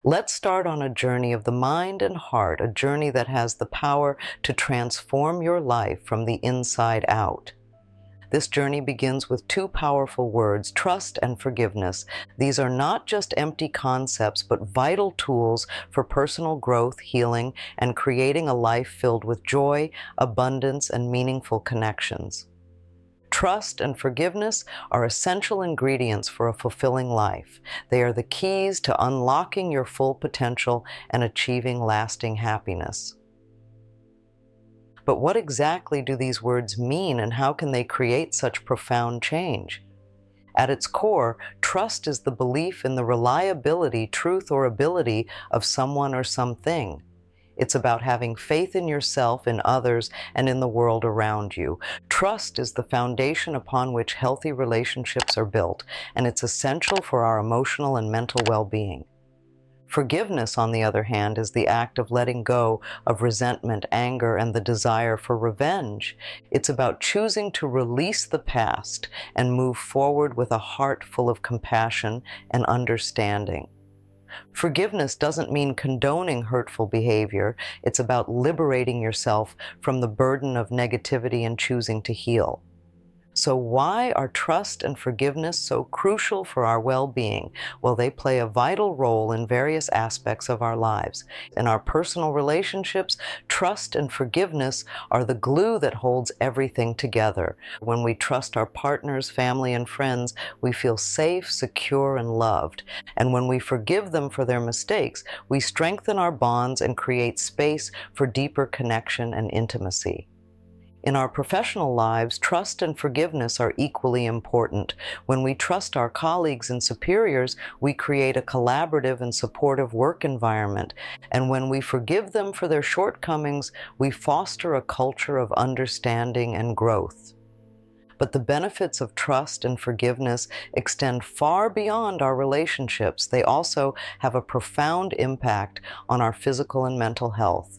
Let's start on a journey of the mind and heart, a journey that has the power to transform your life from the inside out. This journey begins with two powerful words, trust and forgiveness. These are not just empty concepts, but vital tools for personal growth, healing, and creating a life filled with joy, abundance, and meaningful connections. Trust and forgiveness are essential ingredients for a fulfilling life. They are the keys to unlocking your full potential and achieving lasting happiness. But what exactly do these words mean, and how can they create such profound change? At its core, trust is the belief in the reliability, truth, or ability of someone or something. It's about having faith in yourself, in others, and in the world around you. Trust is the foundation upon which healthy relationships are built, and it's essential for our emotional and mental well-being. Forgiveness, on the other hand, is the act of letting go of resentment, anger, and the desire for revenge. It's about choosing to release the past and move forward with a heart full of compassion and understanding. Forgiveness doesn't mean condoning hurtful behavior. It's about liberating yourself from the burden of negativity and choosing to heal. So why are trust and forgiveness so crucial for our well-being? Well, they play a vital role in various aspects of our lives. In our personal relationships, trust and forgiveness are the glue that holds everything together. When we trust our partners, family, and friends, we feel safe, secure, and loved. And when we forgive them for their mistakes, we strengthen our bonds and create space for deeper connection and intimacy. In our professional lives, trust and forgiveness are equally important. When we trust our colleagues and superiors, we create a collaborative and supportive work environment. And when we forgive them for their shortcomings, we foster a culture of understanding and growth. But the benefits of trust and forgiveness extend far beyond our relationships. They also have a profound impact on our physical and mental health.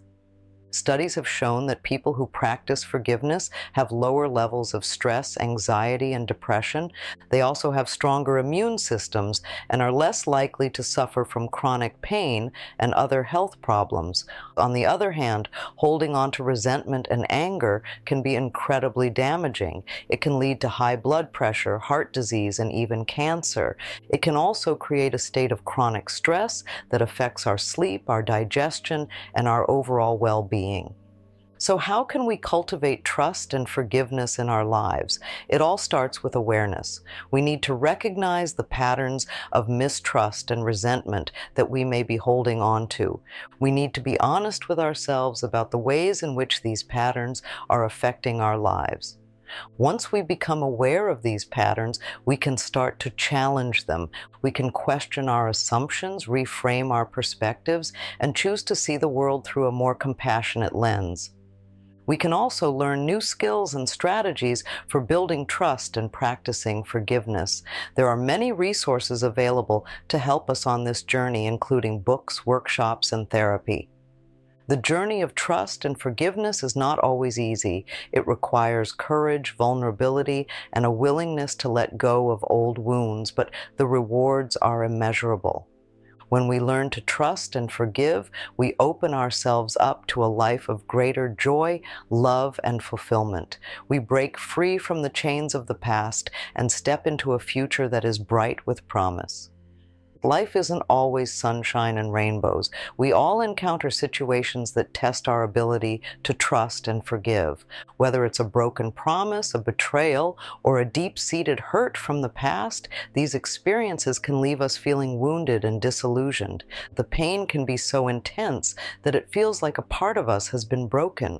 Studies have shown that people who practice forgiveness have lower levels of stress, anxiety, and depression. They also have stronger immune systems and are less likely to suffer from chronic pain and other health problems. On the other hand, holding on to resentment and anger can be incredibly damaging. It can lead to high blood pressure, heart disease, and even cancer. It can also create a state of chronic stress that affects our sleep, our digestion, and our overall well-being. So how can we cultivate trust and forgiveness in our lives? It all starts with awareness. We need to recognize the patterns of mistrust and resentment that we may be holding on to. We need to be honest with ourselves about the ways in which these patterns are affecting our lives. Once we become aware of these patterns, we can start to challenge them. We can question our assumptions, reframe our perspectives, and choose to see the world through a more compassionate lens. We can also learn new skills and strategies for building trust and practicing forgiveness. There are many resources available to help us on this journey, including books, workshops, and therapy. The journey of trust and forgiveness is not always easy. It requires courage, vulnerability, and a willingness to let go of old wounds, but the rewards are immeasurable. When we learn to trust and forgive, we open ourselves up to a life of greater joy, love, and fulfillment. We break free from the chains of the past and step into a future that is bright with promise. Life isn't always sunshine and rainbows. We all encounter situations that test our ability to trust and forgive. Whether it's a broken promise, a betrayal, or a deep-seated hurt from the past, these experiences can leave us feeling wounded and disillusioned. The pain can be so intense that it feels like a part of us has been broken.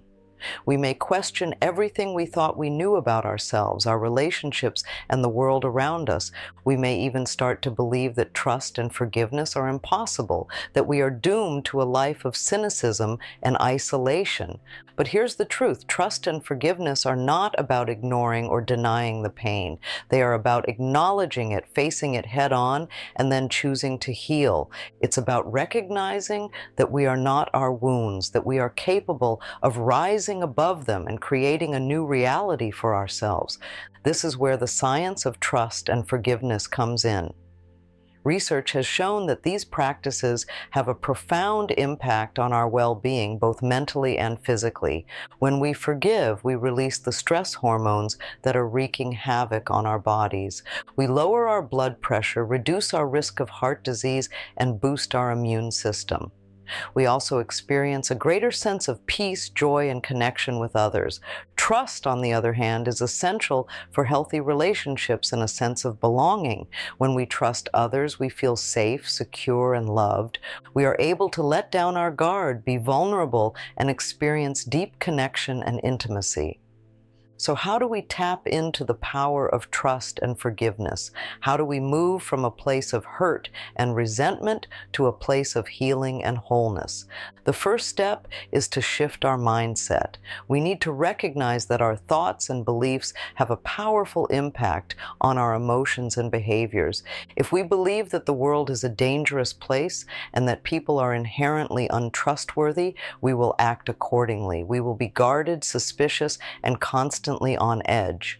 We may question everything we thought we knew about ourselves, our relationships, and the world around us. We may even start to believe that trust and forgiveness are impossible, that we are doomed to a life of cynicism and isolation. But here's the truth: trust and forgiveness are not about ignoring or denying the pain. They are about acknowledging it, facing it head on, and then choosing to heal. It's about recognizing that we are not our wounds, that we are capable of rising above them and creating a new reality for ourselves. This is where the science of trust and forgiveness comes in. Research has shown that these practices have a profound impact on our well-being, both mentally and physically. When we forgive, we release the stress hormones that are wreaking havoc on our bodies. We lower our blood pressure, reduce our risk of heart disease, and boost our immune system. We also experience a greater sense of peace, joy, and connection with others. Trust, on the other hand, is essential for healthy relationships and a sense of belonging. When we trust others, we feel safe, secure, and loved. We are able to let down our guard, be vulnerable, and experience deep connection and intimacy. So how do we tap into the power of trust and forgiveness? How do we move from a place of hurt and resentment to a place of healing and wholeness? The first step is to shift our mindset. We need to recognize that our thoughts and beliefs have a powerful impact on our emotions and behaviors. If we believe that the world is a dangerous place and that people are inherently untrustworthy, we will act accordingly. We will be guarded, suspicious, and constantly on edge.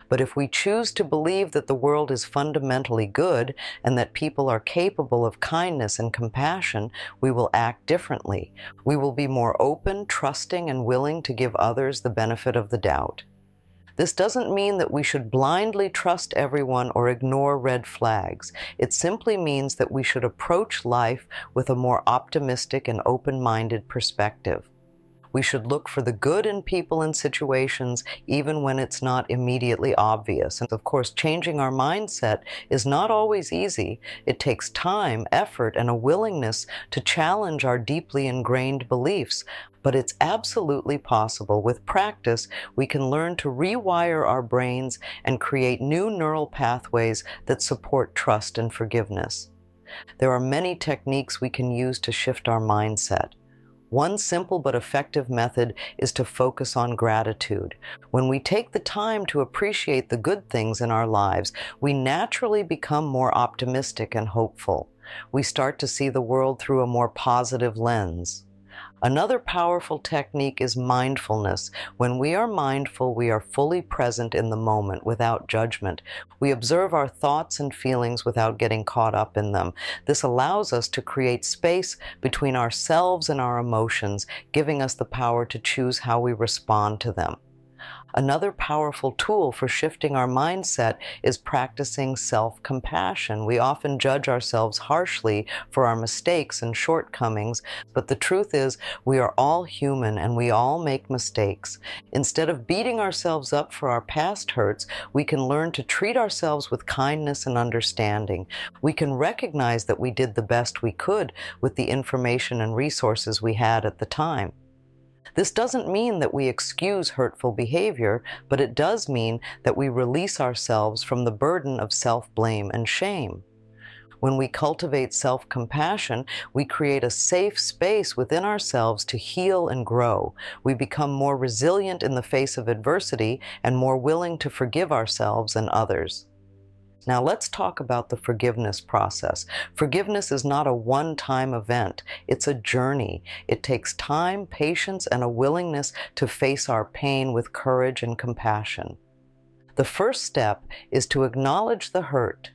But if we choose to believe that the world is fundamentally good and that people are capable of kindness and compassion, we will act differently. We will be more open, trusting, and willing to give others the benefit of the doubt. This doesn't mean that we should blindly trust everyone or ignore red flags. It simply means that we should approach life with a more optimistic and open-minded perspective. We should look for the good in people and situations, even when it's not immediately obvious. And of course, changing our mindset is not always easy. It takes time, effort, and a willingness to challenge our deeply ingrained beliefs. But it's absolutely possible. With practice, we can learn to rewire our brains and create new neural pathways that support trust and forgiveness. There are many techniques we can use to shift our mindset. One simple but effective method is to focus on gratitude. When we take the time to appreciate the good things in our lives, we naturally become more optimistic and hopeful. We start to see the world through a more positive lens. Another powerful technique is mindfulness. When we are mindful, we are fully present in the moment without judgment. We observe our thoughts and feelings without getting caught up in them. This allows us to create space between ourselves and our emotions, giving us the power to choose how we respond to them. Another powerful tool for shifting our mindset is practicing self-compassion. We often judge ourselves harshly for our mistakes and shortcomings, but the truth is we are all human and we all make mistakes. Instead of beating ourselves up for our past hurts, we can learn to treat ourselves with kindness and understanding. We can recognize that we did the best we could with the information and resources we had at the time. This doesn't mean that we excuse hurtful behavior, but it does mean that we release ourselves from the burden of self-blame and shame. When we cultivate self-compassion, we create a safe space within ourselves to heal and grow. We become more resilient in the face of adversity and more willing to forgive ourselves and others. Now let's talk about the forgiveness process. Forgiveness is not a one-time event. It's a journey. It takes time, patience, and a willingness to face our pain with courage and compassion. The first step is to acknowledge the hurt.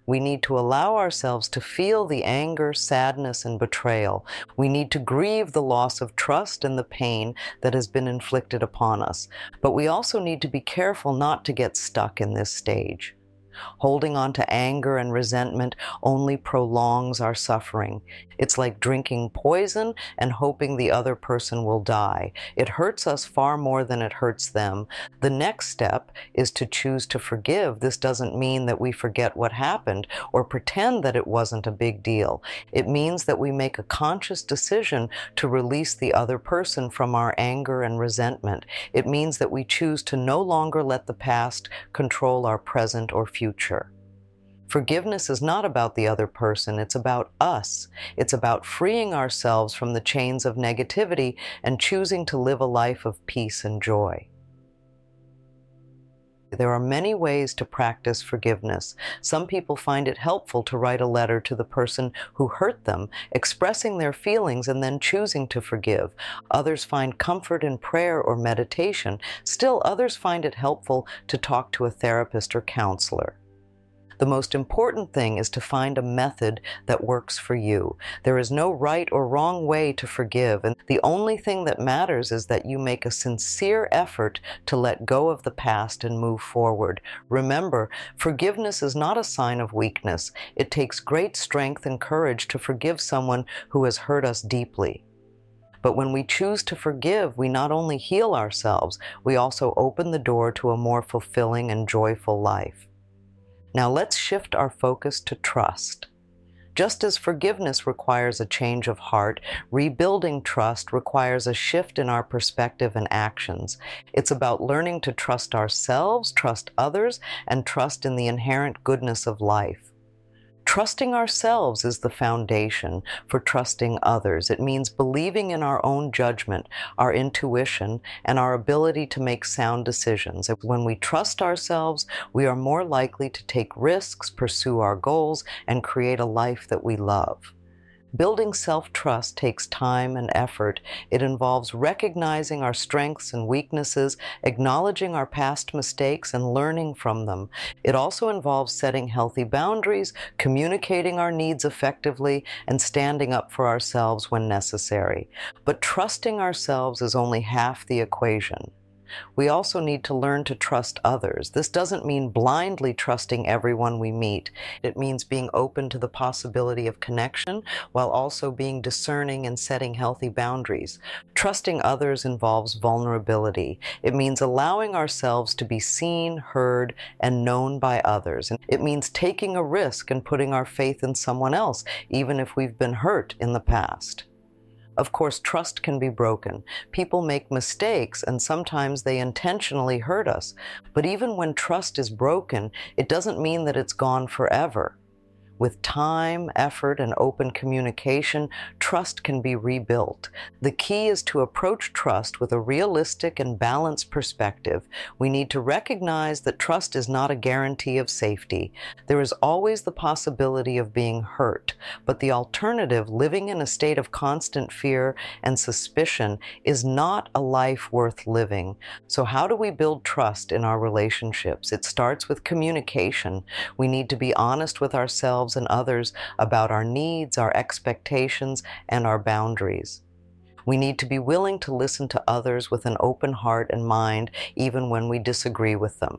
We need to allow ourselves to feel the anger, sadness, and betrayal. We need to grieve the loss of trust and the pain that has been inflicted upon us. But we also need to be careful not to get stuck in this stage. Holding on to anger and resentment only prolongs our suffering. It's like drinking poison and hoping the other person will die. It hurts us far more than it hurts them. The next step is to choose to forgive. This doesn't mean that we forget what happened or pretend that it wasn't a big deal. It means that we make a conscious decision to release the other person from our anger and resentment. It means that we choose to no longer let the past control our present or future. Forgiveness is not about the other person, it's about us. It's about freeing ourselves from the chains of negativity and choosing to live a life of peace and joy. There are many ways to practice forgiveness. Some people find it helpful to write a letter to the person who hurt them, expressing their feelings and then choosing to forgive. Others find comfort in prayer or meditation. Still, others find it helpful to talk to a therapist or counselor. The most important thing is to find a method that works for you. There is no right or wrong way to forgive, and the only thing that matters is that you make a sincere effort to let go of the past and move forward. Remember, forgiveness is not a sign of weakness. It takes great strength and courage to forgive someone who has hurt us deeply. But when we choose to forgive, we not only heal ourselves, we also open the door to a more fulfilling and joyful life. Now let's shift our focus to trust. Just as forgiveness requires a change of heart, rebuilding trust requires a shift in our perspective and actions. It's about learning to trust ourselves, trust others, and trust in the inherent goodness of life. Trusting ourselves is the foundation for trusting others. It means believing in our own judgment, our intuition, and our ability to make sound decisions. When we trust ourselves, we are more likely to take risks, pursue our goals, and create a life that we love. Building self-trust takes time and effort. It involves recognizing our strengths and weaknesses, acknowledging our past mistakes, and learning from them. It also involves setting healthy boundaries, communicating our needs effectively, and standing up for ourselves when necessary. But trusting ourselves is only half the equation. We also need to learn to trust others. This doesn't mean blindly trusting everyone we meet. It means being open to the possibility of connection while also being discerning and setting healthy boundaries. Trusting others involves vulnerability. It means allowing ourselves to be seen, heard, and known by others. And it means taking a risk and putting our faith in someone else, even if we've been hurt in the past. Of course, trust can be broken. People make mistakes, and sometimes they intentionally hurt us. But even when trust is broken, it doesn't mean that it's gone forever. With time, effort, and open communication, trust can be rebuilt. The key is to approach trust with a realistic and balanced perspective. We need to recognize that trust is not a guarantee of safety. There is always the possibility of being hurt, but the alternative, living in a state of constant fear and suspicion, is not a life worth living. So how do we build trust in our relationships? It starts with communication. We need to be honest with ourselves and others about our needs, our expectations, and our boundaries. We need to be willing to listen to others with an open heart and mind, even when we disagree with them.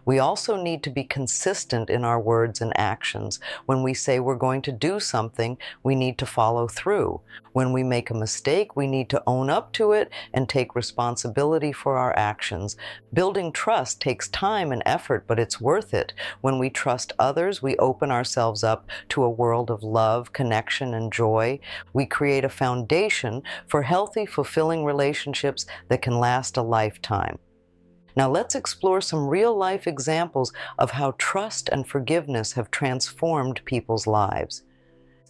We also need to be consistent in our words and actions. When we say we're going to do something, we need to follow through. When we make a mistake, we need to own up to it and take responsibility for our actions. Building trust takes time and effort, but it's worth it. When we trust others, we open ourselves up to a world of love, connection, and joy. We create a foundation for healthy, fulfilling relationships that can last a lifetime. Now let's explore some real-life examples of how trust and forgiveness have transformed people's lives.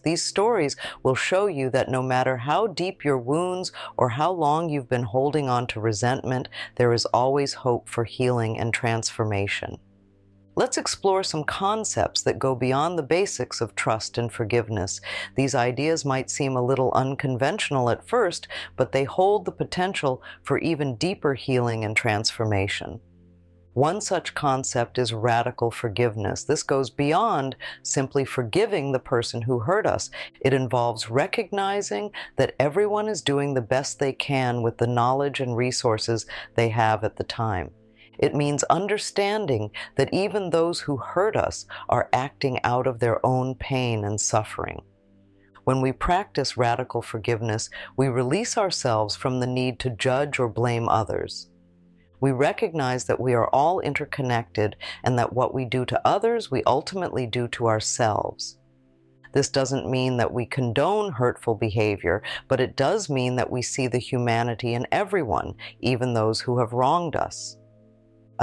These stories will show you that no matter how deep your wounds or how long you've been holding on to resentment, there is always hope for healing and transformation. Let's explore some concepts that go beyond the basics of trust and forgiveness. These ideas might seem a little unconventional at first, but they hold the potential for even deeper healing and transformation. One such concept is radical forgiveness. This goes beyond simply forgiving the person who hurt us. It involves recognizing that everyone is doing the best they can with the knowledge and resources they have at the time. It means understanding that even those who hurt us are acting out of their own pain and suffering. When we practice radical forgiveness, we release ourselves from the need to judge or blame others. We recognize that we are all interconnected and that what we do to others, we ultimately do to ourselves. This doesn't mean that we condone hurtful behavior, but it does mean that we see the humanity in everyone, even those who have wronged us.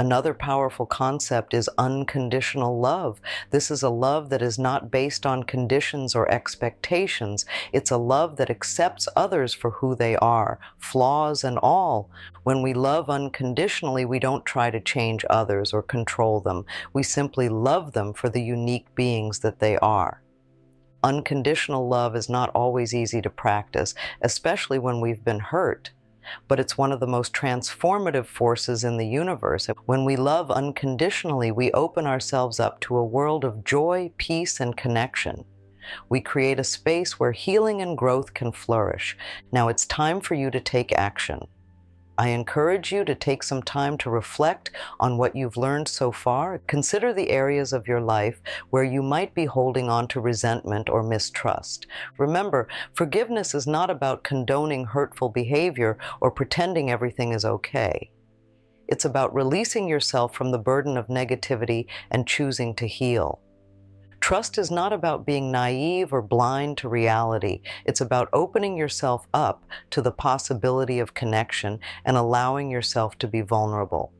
Another powerful concept is unconditional love. This is a love that is not based on conditions or expectations. It's a love that accepts others for who they are, flaws and all. When we love unconditionally, we don't try to change others or control them. We simply love them for the unique beings that they are. Unconditional love is not always easy to practice, especially when we've been hurt. but it's one of the most transformative forces in the universe. When we love unconditionally, we open ourselves up to a world of joy, peace, and connection. We create a space where healing and growth can flourish. Now it's time for you to take action. I encourage you to take some time to reflect on what you've learned so far. Consider the areas of your life where you might be holding on to resentment or mistrust. Remember, forgiveness is not about condoning hurtful behavior or pretending everything is okay. It's about releasing yourself from the burden of negativity and choosing to heal. Trust is not about being naive or blind to reality. It's about opening yourself up to the possibility of connection and allowing yourself to be vulnerable.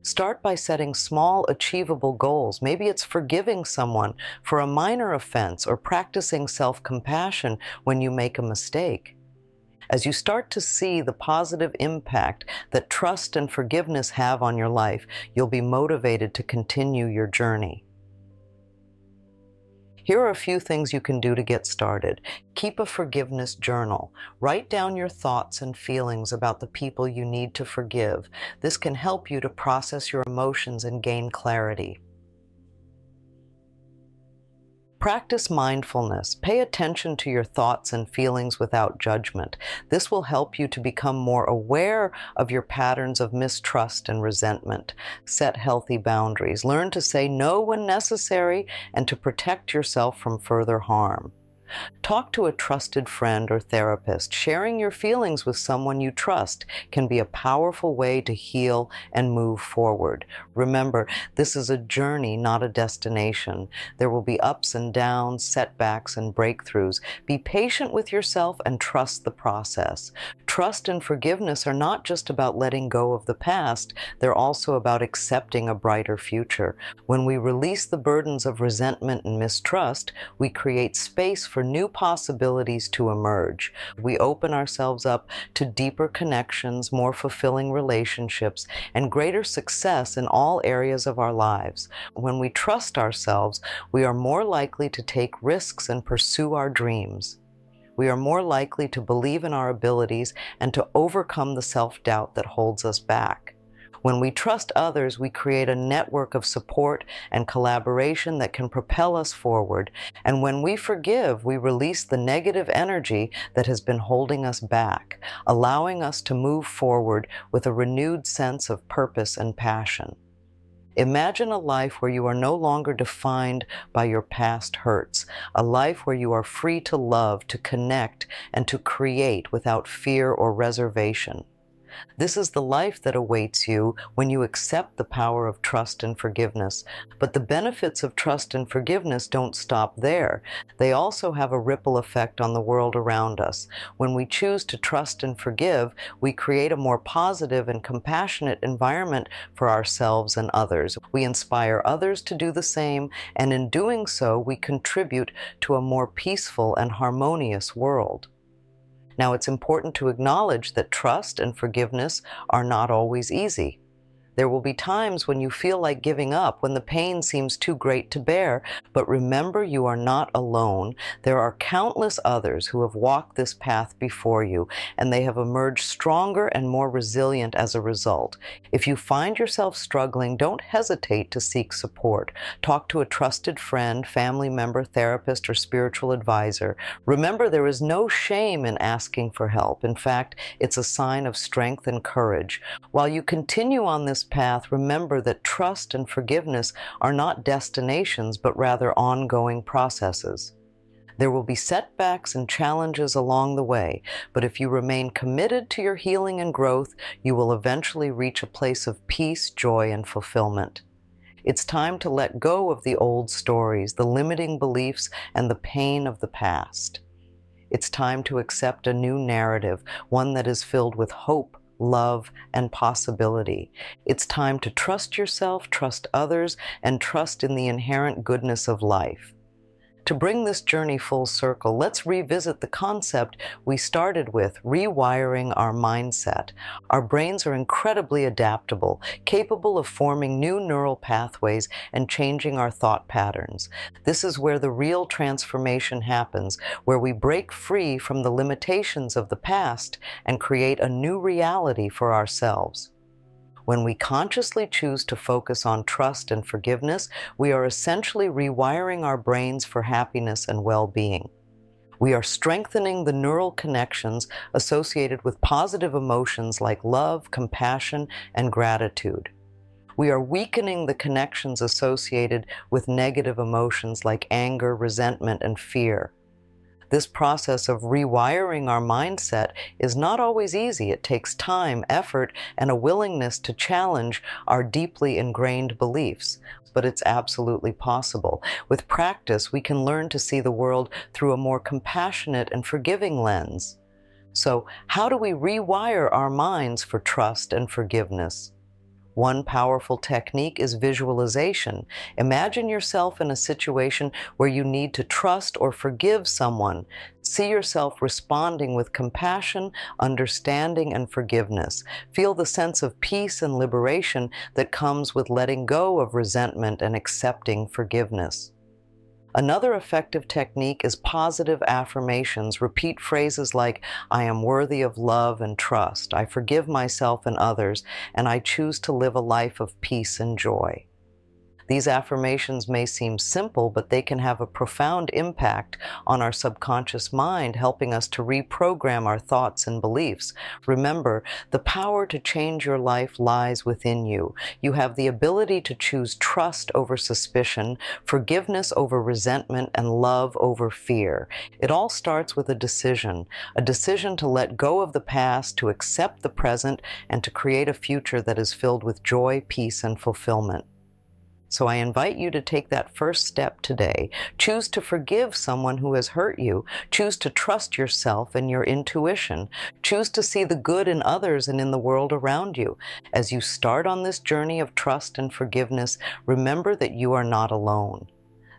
Start by setting small, achievable goals. Maybe it's forgiving someone for a minor offense or practicing self-compassion when you make a mistake. As you start to see the positive impact that trust and forgiveness have on your life, you'll be motivated to continue your journey. Here are a few things you can do to get started. Keep a forgiveness journal. Write down your thoughts and feelings about the people you need to forgive. This can help you to process your emotions and gain clarity. Practice mindfulness. Pay attention to your thoughts and feelings without judgment. This will help you to become more aware of your patterns of mistrust and resentment. Set healthy boundaries. Learn to say no when necessary and to protect yourself from further harm. Talk to a trusted friend or therapist. Sharing your feelings with someone you trust can be a powerful way to heal and move forward. Remember, this is a journey, not a destination. There will be ups and downs, setbacks and breakthroughs. Be patient with yourself and trust the process. Trust and forgiveness are not just about letting go of the past, they're also about accepting a brighter future. When we release the burdens of resentment and mistrust, we create space for new possibilities to emerge. We open ourselves up to deeper connections, more fulfilling relationships, and greater success in all areas of our lives. When we trust ourselves, we are more likely to take risks and pursue our dreams. We are more likely to believe in our abilities and to overcome the self-doubt that holds us back. When we trust others, we create a network of support and collaboration that can propel us forward. And when we forgive, we release the negative energy that has been holding us back, allowing us to move forward with a renewed sense of purpose and passion. Imagine a life where you are no longer defined by your past hurts, a life where you are free to love, to connect, and to create without fear or reservation. This is the life that awaits you when you accept the power of trust and forgiveness. But the benefits of trust and forgiveness don't stop there. They also have a ripple effect on the world around us. When we choose to trust and forgive, we create a more positive and compassionate environment for ourselves and others. We inspire others to do the same, and in doing so, we contribute to a more peaceful and harmonious world. Now, it's important to acknowledge that trust and forgiveness are not always easy. There will be times when you feel like giving up, when the pain seems too great to bear, but remember, you are not alone. There are countless others who have walked this path before you, and they have emerged stronger and more resilient as a result. If you find yourself struggling, don't hesitate to seek support. Talk to a trusted friend, family member, therapist, or spiritual advisor. Remember, there is no shame in asking for help. In fact, it's a sign of strength and courage. While you continue on this path, remember that trust and forgiveness are not destinations, but rather ongoing processes. There will be setbacks and challenges along the way, but if you remain committed to your healing and growth, you will eventually reach a place of peace, joy, and fulfillment. It's time to let go of the old stories, the limiting beliefs, and the pain of the past. It's time to accept a new narrative, one that is filled with hope, love, and possibility. It's time to trust yourself, trust others, and trust in the inherent goodness of life. To bring this journey full circle, let's revisit the concept we started with, rewiring our mindset. Our brains are incredibly adaptable, capable of forming new neural pathways and changing our thought patterns. This is where the real transformation happens, where we break free from the limitations of the past and create a new reality for ourselves. When we consciously choose to focus on trust and forgiveness, we are essentially rewiring our brains for happiness and well-being. We are strengthening the neural connections associated with positive emotions like love, compassion, and gratitude. We are weakening the connections associated with negative emotions like anger, resentment, and fear. This process of rewiring our mindset is not always easy. It takes time, effort, and a willingness to challenge our deeply ingrained beliefs. But it's absolutely possible. With practice, we can learn to see the world through a more compassionate and forgiving lens. So, how do we rewire our minds for trust and forgiveness? One powerful technique is visualization. Imagine yourself in a situation where you need to trust or forgive someone. See yourself responding with compassion, understanding, and forgiveness. Feel the sense of peace and liberation that comes with letting go of resentment and accepting forgiveness. Another effective technique is positive affirmations. Repeat phrases like, I am worthy of love and trust, I forgive myself and others, and I choose to live a life of peace and joy. These affirmations may seem simple, but they can have a profound impact on our subconscious mind, helping us to reprogram our thoughts and beliefs. Remember, the power to change your life lies within you. You have the ability to choose trust over suspicion, forgiveness over resentment, and love over fear. It all starts with a decision to let go of the past, to accept the present, and to create a future that is filled with joy, peace, and fulfillment. So I invite you to take that first step today. Choose to forgive someone who has hurt you. Choose to trust yourself and your intuition. Choose to see the good in others and in the world around you. As you start on this journey of trust and forgiveness, remember that you are not alone.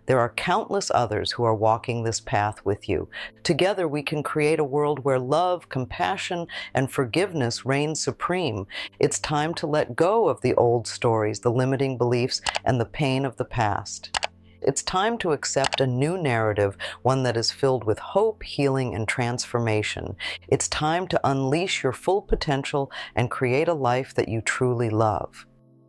There are countless others who are walking this path with you. Together we can create a world where love, compassion, and forgiveness reign supreme. It's time to let go of the old stories, the limiting beliefs, and the pain of the past. It's time to accept a new narrative, one that is filled with hope, healing, and transformation. It's time to unleash your full potential and create a life that you truly love.